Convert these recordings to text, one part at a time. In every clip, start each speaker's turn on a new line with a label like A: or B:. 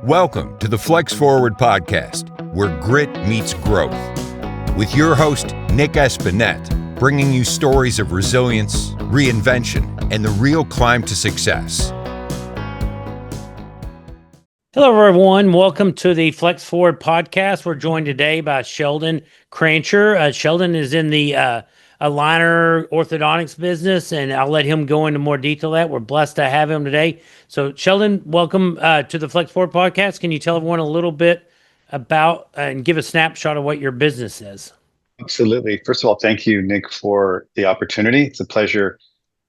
A: Welcome to the Flex Forward podcast, where grit meets growth. With your host, Nick Espanet, bringing you stories of resilience, reinvention, and the real climb to success.
B: Hello, everyone. Welcome to the Flex Forward podcast. We're joined today by Sheldon Krancher. Sheldon is in the aligner orthodontics business, and I'll let him go into more detail of that. We're blessed to have him today. So, Sheldon, welcome to the Flex Forward podcast. Can you tell everyone a little bit about and give a snapshot of what your business is?
C: Absolutely. First of all, thank you, Nick, for the opportunity. It's a pleasure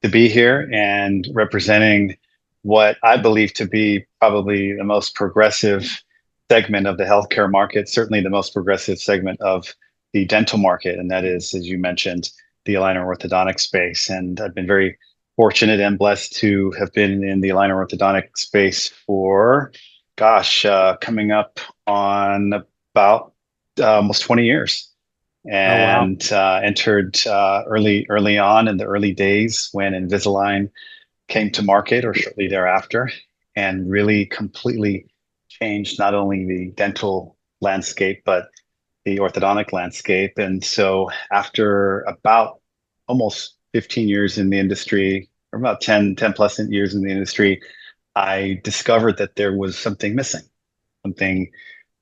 C: to be here and representing what I believe to be probably the most progressive segment of the healthcare market, certainly the most progressive segment of the dental market. And that is, as you mentioned, the aligner orthodontic space. And I've been very fortunate and blessed to have been in the aligner orthodontic space for, coming up on about almost 20 years. And entered early on in the early days when Invisalign came to market or shortly thereafter, and really completely changed not only the dental landscape, but the orthodontic landscape. And so after about almost 15 years in the industry, or about 10 plus years in the industry, I discovered that there was something missing, something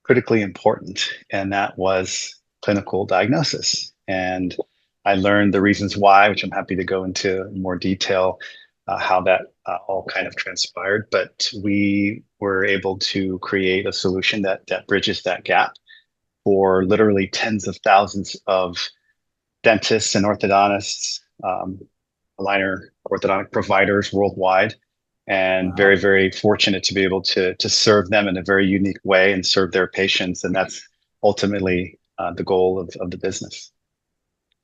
C: critically important, and that was clinical diagnosis. And I learned the reasons why, which I'm happy to go into more detail, how that all kind of transpired. But we were able to create a solution that bridges that gap for literally tens of thousands of dentists and orthodontists, aligner orthodontic providers worldwide, and very, very fortunate to be able to serve them in a very unique way and serve their patients. And that's ultimately the goal of the business.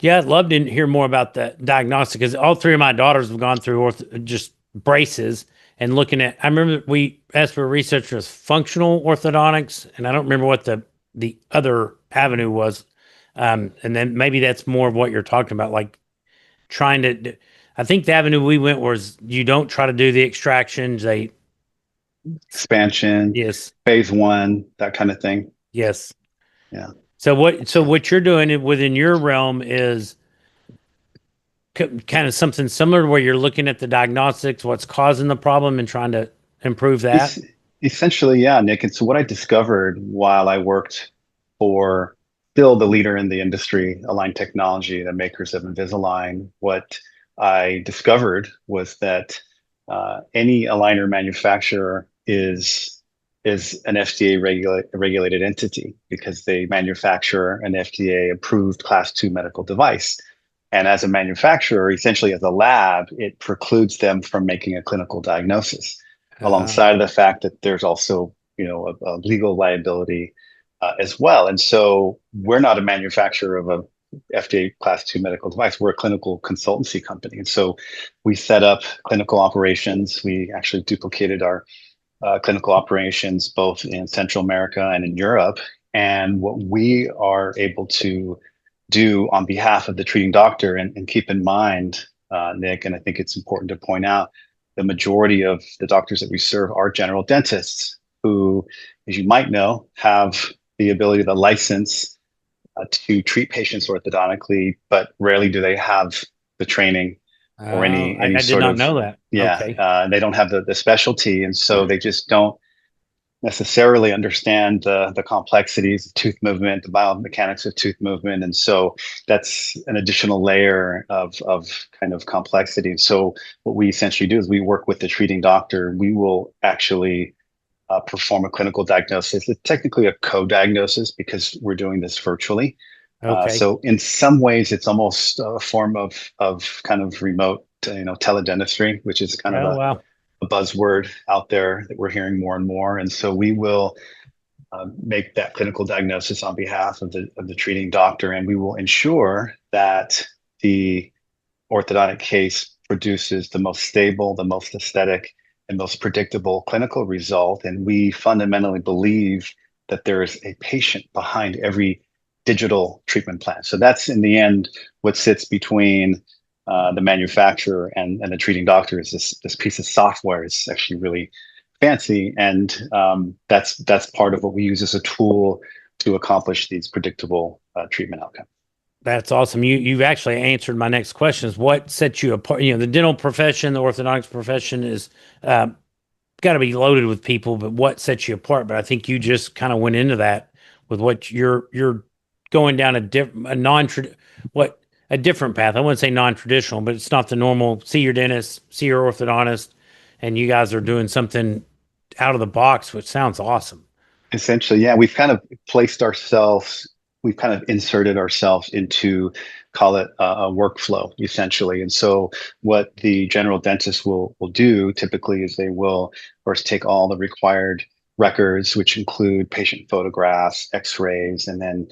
B: Yeah, I'd love to hear more about the diagnostic, because all three of my daughters have gone through just braces and looking at, I remember we asked for a researcher as functional orthodontics, and I don't remember what the other avenue was. And then maybe that's more of what you're talking about, like trying to, I think the avenue we went was you don't try to do the extractions,
C: expansion,
B: yes,
C: phase one, that kind of thing.
B: Yes.
C: Yeah.
B: So what you're doing within your realm is kind of something similar to where you're looking at the diagnostics, what's causing the problem, and trying to improve that?
C: Essentially, yeah, Nick. And so what I discovered while I worked for still the leader in the industry, Align Technology, the makers of Invisalign, what I discovered was that any aligner manufacturer is an FDA regulated entity because they manufacture an FDA approved class 2 medical device. And as a manufacturer, essentially as a lab, it precludes them from making a clinical diagnosis, alongside the fact that there's also, a legal liability as well. And so we're not a manufacturer of a FDA class 2 medical device. We're a clinical consultancy company. And so we set up clinical operations. We actually duplicated our clinical operations both in Central America and in Europe. And what we are able to do on behalf of the treating doctor, and keep in mind, Nick, and I think it's important to point out, the majority of the doctors that we serve are general dentists who, as you might know, have the ability, the license to treat patients orthodontically, but rarely do they have the training or any
B: I
C: sort
B: did not
C: of
B: know that.
C: Yeah,
B: okay.
C: They don't have the specialty, and so they just don't necessarily understand the complexities of tooth movement, the biomechanics of tooth movement, and so that's an additional layer of kind of complexity. And so what we essentially do is we work with the treating doctor. We will actually perform a clinical diagnosis. It's technically a co-diagnosis because we're doing this virtually.
B: Okay.
C: So in some ways, it's almost a form of kind of remote, teledentistry, which is kind of a buzzword out there that we're hearing more and more. And so we will make that clinical diagnosis on behalf of the treating doctor, and we will ensure that the orthodontic case produces the most stable, the most aesthetic, and most predictable clinical result. And we fundamentally believe that there is a patient behind every digital treatment plan. So that's in the end what sits between the manufacturer and the treating doctor is this piece of software. It's actually really fancy, and that's part of what we use as a tool to accomplish these predictable treatment outcomes.
B: That's awesome. You've actually answered my next question: is what sets you apart? The dental profession, the orthodontics profession is got to be loaded with people, but what sets you apart? But I think you just kind of went into that with what you're going down a different path. I wouldn't say non-traditional, but it's not the normal. See your dentist, see your orthodontist, and you guys are doing something out of the box, which sounds awesome.
C: Essentially, yeah, we've kind of inserted ourselves into, call it a workflow, essentially. And so what the general dentist will do typically is they will first take all the required records, which include patient photographs, x-rays, and then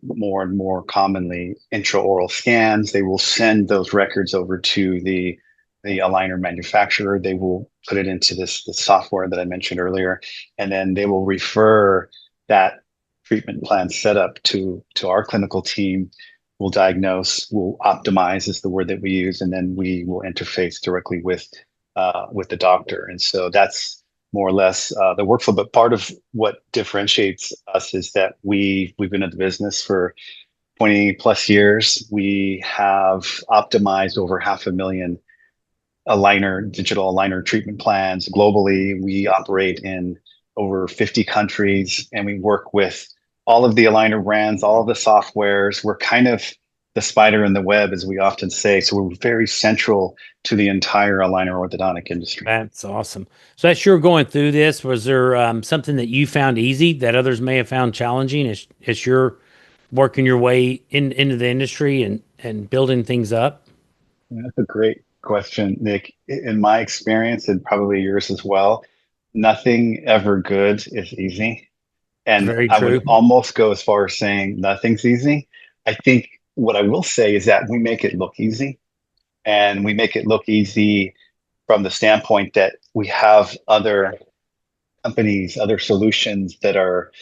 C: more and more commonly intraoral scans. They will send those records over to the aligner manufacturer. They will put it into the software that I mentioned earlier, and then they will refer that treatment plan setup to our clinical team. We'll diagnose, we'll optimize is the word that we use, and then we will interface directly with the doctor. And so that's more or less the workflow. But part of what differentiates us is that we've been in the business for 20 plus years. We have optimized over 500,000 digital aligner treatment plans globally. We operate in over 50 countries, and we work with all of the aligner brands, all of the softwares. We're kind of the spider in the web, as we often say. So we're very central to the entire aligner orthodontic industry.
B: That's awesome. So as you're going through this, was there something that you found easy that others may have found challenging as you're working your way into the industry and building things up?
C: That's a great question, Nick. In my experience, and probably yours as well, nothing ever good is easy. And
B: Very
C: I
B: true.
C: would almost go as far as saying nothing's easy. I think what I will say is that we make it look easy. And we make it look easy from the standpoint that we have other companies, other solutions that are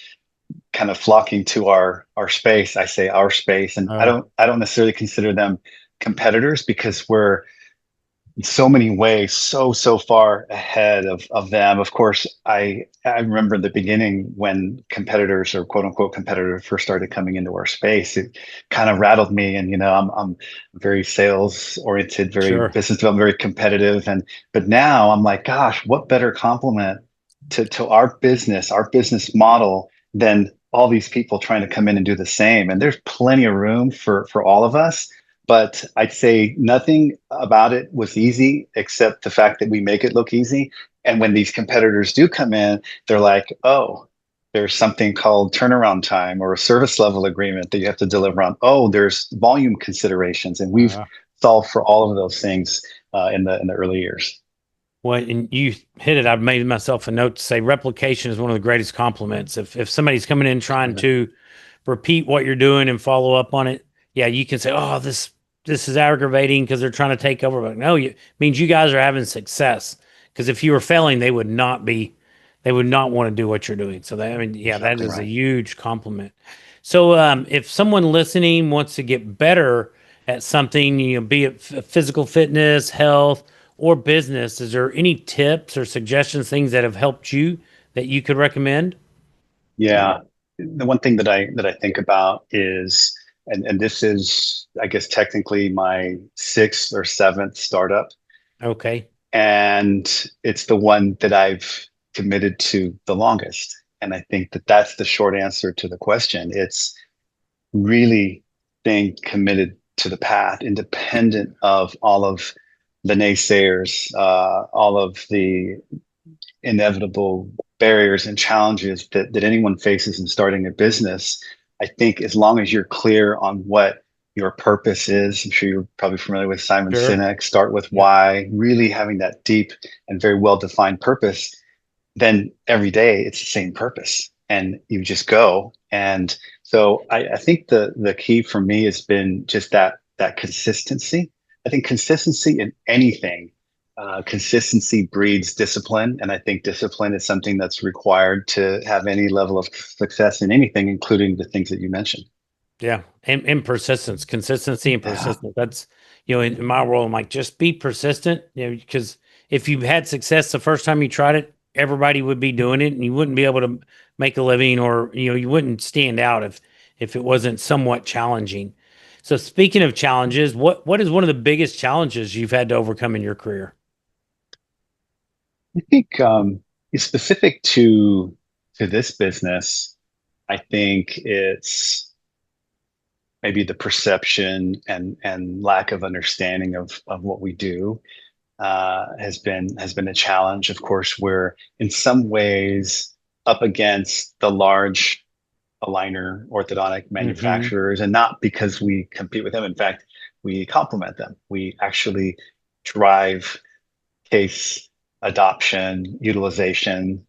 C: kind of flocking to our space. I say our space, and I don't necessarily consider them competitors, because we're in so many ways so far ahead of them. Of course, I remember the beginning when competitors, or quote unquote competitors, first started coming into our space. It kind of rattled me, and I'm very sales oriented, very
B: Sure.
C: business development, very competitive, but now I'm like, gosh, what better compliment to our business model than all these people trying to come in and do the same. And there's plenty of room for all of us. But I'd say nothing about it was easy, except the fact that we make it look easy. And when these competitors do come in, they're like, oh, there's something called turnaround time or a service level agreement that you have to deliver on. Oh, there's volume considerations. And we've solved for all of those things in the early years.
B: Well, and you hit it. I've made myself a note to say replication is one of the greatest compliments. If somebody's coming in trying to repeat what you're doing and follow up on it, yeah, you can say, oh, this is aggravating because they're trying to take over. But no, it means you guys are having success. Because if you were failing, they would not want to do what you're doing. So that is right. A huge compliment. So if someone listening wants to get better at something, be it physical fitness, health, or business, is there any tips or suggestions, things that have helped you that you could recommend?
C: Yeah, the one thing that I think about is, and this is, I guess, technically my 6th or 7th startup.
B: Okay.
C: And it's the one that I've committed to the longest. And I think that that's the short answer to the question. It's really staying committed to the path, independent of all of the naysayers, all of the inevitable barriers and challenges that anyone faces in starting a business. I think as long as you're clear on what your purpose is, I'm sure you're probably familiar with Simon Sinek, start with why, really having that deep and very well-defined purpose, then every day it's the same purpose and you just go. And so I think the key for me has been just that consistency. I think consistency in anything, consistency breeds discipline. And I think discipline is something that's required to have any level of success in anything, including the things that you mentioned.
B: Yeah. And persistence, consistency and persistence. That's, in my world, I'm like, just be persistent, because if you've had success the first time you tried it, everybody would be doing it, and you wouldn't be able to make a living, or you wouldn't stand out if it wasn't somewhat challenging. So speaking of challenges, what is one of the biggest challenges you've had to overcome in your career?
C: I think specific to this business, I think it's maybe the perception and lack of understanding of what we do has been a challenge. Of course, we're in some ways up against the large aligner orthodontic
B: Hmm.
C: manufacturers, and not because we compete with them. In fact, we complement them. We actually drive case adoption, utilization.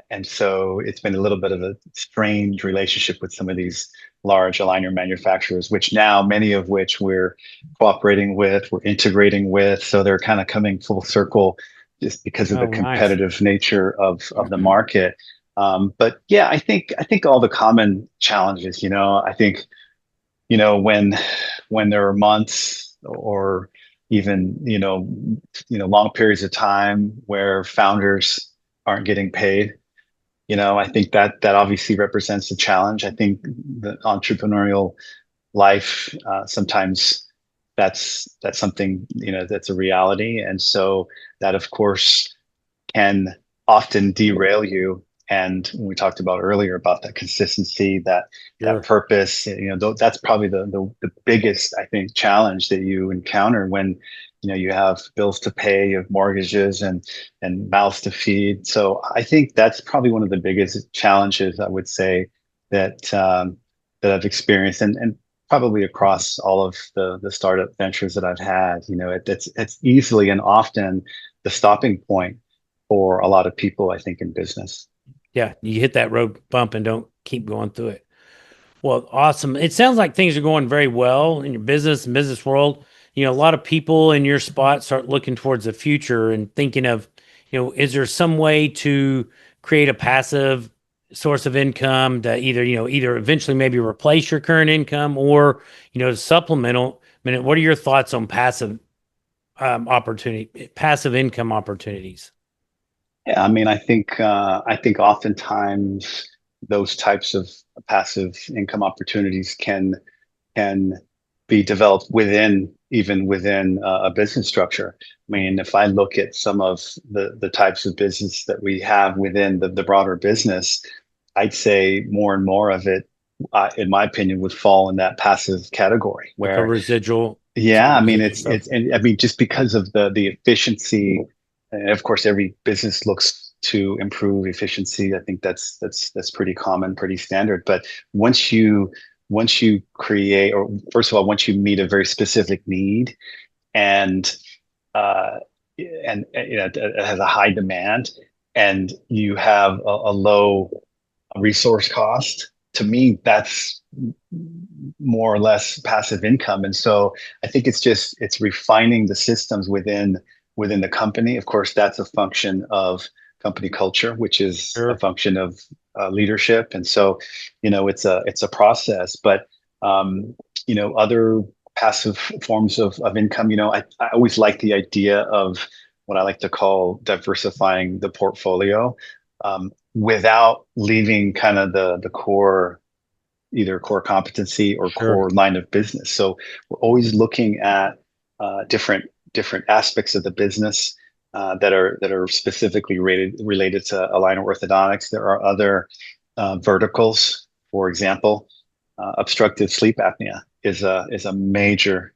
C: And so it's been a little bit of a strange relationship with some of these large aligner manufacturers, which now many of which we're cooperating with, we're integrating with. So they're kind of coming full circle just because of the
B: Oh, nice.
C: competitive nature of the market. But yeah, I think all the common challenges, I think, when there are months or even long periods of time where founders aren't getting paid, I think that obviously represents a challenge. I think the entrepreneurial life, sometimes that's something, that's a reality, and so that of course can often derail you. And we talked about earlier about that consistency, that
B: Sure.
C: purpose, that's probably the biggest, I think, challenge that you encounter when, you have bills to pay, you have mortgages and mouths to feed. So I think that's probably one of the biggest challenges, I would say, that I've experienced, and probably across all of the startup ventures that I've had. It's easily and often the stopping point for a lot of people, I think, in business.
B: Yeah, you hit that road bump and don't keep going through it. Well, awesome. It sounds like things are going very well in your business and business world. A lot of people in your spot start looking towards the future and thinking of, is there some way to create a passive source of income that either eventually maybe replace your current income, or, supplemental. I mean, what are your thoughts on passive income opportunities?
C: Yeah, I mean, I think oftentimes those types of passive income opportunities can be developed even within a business structure. I mean, if I look at some of the types of business that we have within the broader business, I'd say more and more of it, in my opinion, would fall in that passive category.
B: Like a
C: Where,
B: residual, some
C: yeah, I mean,
B: residual
C: it's
B: stuff.
C: it's and I mean, just because of the efficiency, and of course, every business looks to improve efficiency. I think that's pretty common, pretty standard. But once you create, or first of all, once you meet a very specific need, and uh, it has a high demand, and you have a low resource cost, to me, that's more or less passive income. And so I think it's refining the systems within the company. Of course, that's a function of company culture, which is a
B: Sure.
C: function of leadership. And so, it's a process. But other passive forms of income, I always like the idea of what I like to call diversifying the portfolio, without leaving kind of the core, either core competency or
B: Sure.
C: core line of business. So we're always looking at different aspects of the business, that are specifically related to aligner orthodontics. There are other verticals. For example, obstructive sleep apnea is a major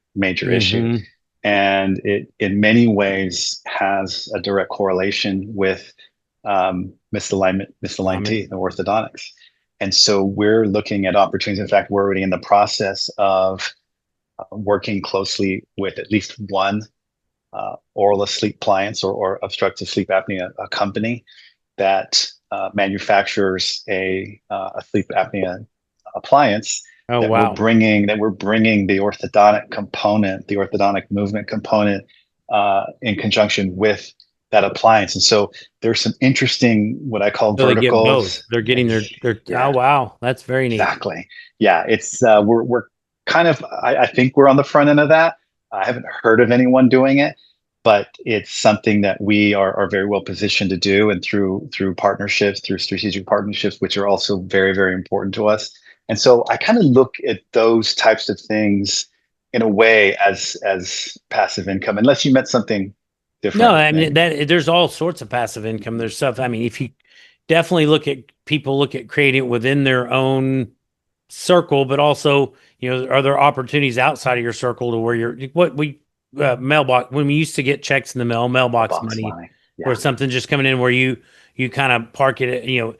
C: issue,
B: Hmm.
C: and it in many ways has a direct correlation with misaligned
B: Alignment.
C: teeth and orthodontics. And so we're looking at opportunities. In fact, we're already in the process of working closely with at least one oral asleep appliance, or obstructive sleep apnea a company that manufactures a sleep apnea appliance,
B: Oh,
C: that we're
B: wow.
C: bringing the orthodontic component, the orthodontic movement component, in conjunction with that appliance. And so there's some interesting, what I call,
B: So they get both.
C: verticals.
B: They're getting their, oh,
C: Yeah,
B: wow. That's very neat.
C: exactly. Yeah, it's we're kind of, I think we're on the front end of that. I haven't heard of anyone doing it, but it's something that we are very well positioned to do, and through partnerships, through strategic partnerships, which are also very, very important to us. And so I kind of look at those types of things in a way as passive income, unless you meant something different.
B: No, I mean that there's all sorts of passive income. There's stuff. I mean, if you definitely look at creating it within their own circle, but also, are there opportunities outside of your circle to where mailbox, when we used to get checks in the mailbox money, or something just coming in where you kind of park it, you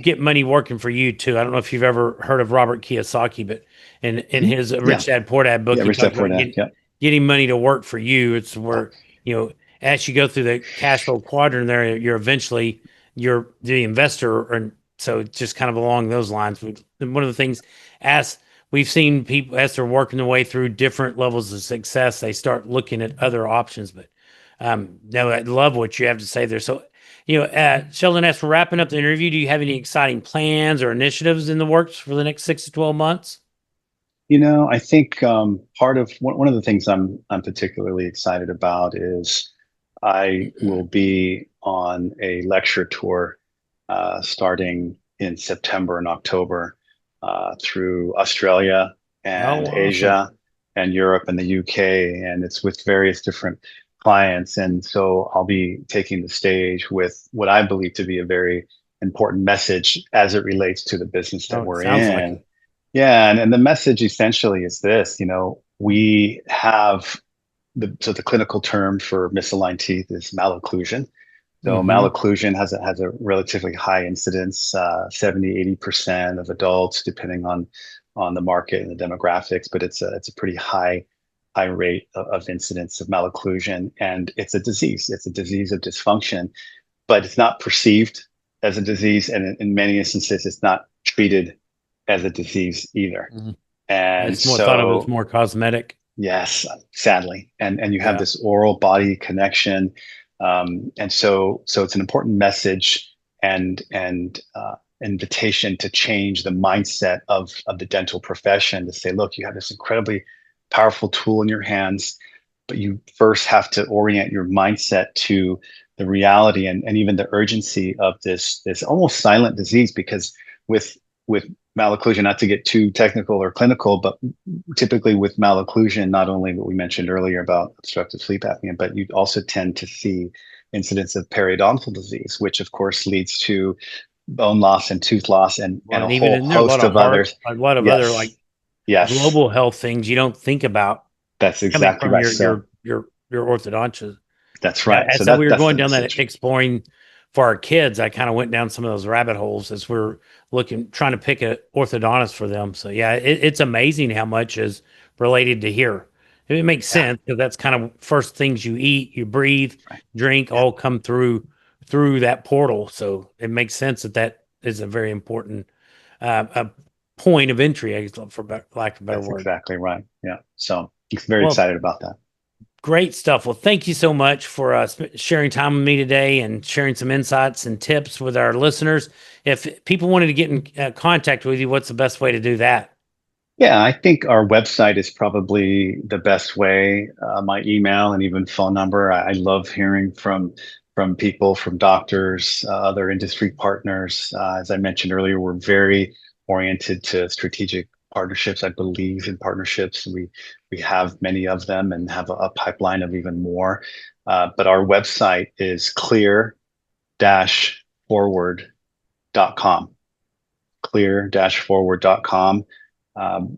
B: get money working for you too. I don't know if you've ever heard of Robert Kiyosaki, but in his Rich Dad Poor Dad book, he talks about getting money to work for you. It's where, as you go through the cash flow quadrant there, you're the investor. And so it's just kind of along those lines. One of the things, as we've seen people, as they're working their way through different levels of success, they start looking at other options. But no, I love what you have to say there. So, Sheldon, as we're wrapping up the interview, do you have any exciting plans or initiatives in the works for the next 6 to 12 months?
C: I think part of one of the things I'm particularly excited about is I will be on a lecture tour starting in September and October through Australia and Asia and Europe and the UK, and it's with various different clients. And so I'll be taking the stage with what I believe to be a very important message as it relates to the business that we're in. Yeah, and the message essentially is this: we have the clinical term for misaligned teeth is malocclusion. So malocclusion has a relatively high incidence, 70-80% of adults, depending on the market and the demographics, but it's a pretty high rate of incidence of malocclusion, and it's a disease. It's a disease of dysfunction, but it's not perceived as a disease, and in many instances, it's not treated as a disease either. And
B: it's more thought of as more cosmetic.
C: Yes, sadly, and you have this oral body connection. And so it's an important message and invitation to change the mindset of the dental profession, to say, look, you have this incredibly powerful tool in your hands, but you first have to orient your mindset to the reality and even the urgency of this almost silent disease. Because with malocclusion, not to get too technical or clinical, but typically with malocclusion, not only what we mentioned earlier about obstructive sleep apnea, but you also tend to see incidents of periodontal disease, which of course leads to bone loss and tooth loss and a whole host of others.
B: A lot of other global health things you don't think about.
C: That's exactly right.
B: Your orthodontist.
C: That's right.
B: So we were going down that exploring for our kids. I kind of went down some of those rabbit holes as we're trying to pick an orthodontist for them. So yeah, it's amazing how much is related to here. It makes sense because that's kind of first things you eat, you breathe, drink, all come through that portal. So it makes sense that is a very important a point of entry, I guess, for lack of a better word.
C: Exactly right. Yeah. So I'm very excited about that.
B: Great stuff. Well, thank you so much for sharing time with me today and sharing some insights and tips with our listeners. If people wanted to get in contact with you, what's the best way to do that?
C: Yeah, I think our website is probably the best way. My email and even phone number. I love hearing from people, from doctors, other industry partners. As I mentioned earlier, we're very oriented to strategic partnerships. I believe in partnerships. We have many of them and have a pipeline of even more. But our website is clear-forward.com. Clear-forward.com.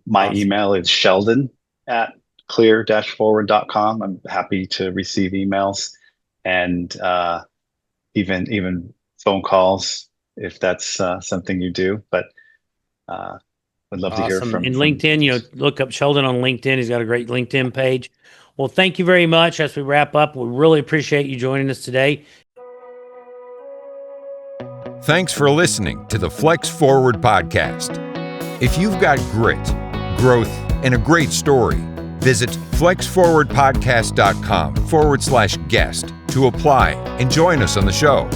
C: My email is sheldon@clear-forward.com. I'm happy to receive emails and even phone calls if that's something you do. But I'd love to hear from.
B: In LinkedIn, look up Sheldon on LinkedIn. He's got a great LinkedIn page. Well, thank you very much. As we wrap up, we really appreciate you joining us today.
A: Thanks for listening to the Flex Forward podcast. If you've got grit, growth, and a great story, visit flexforwardpodcast.com/guest to apply and join us on the show.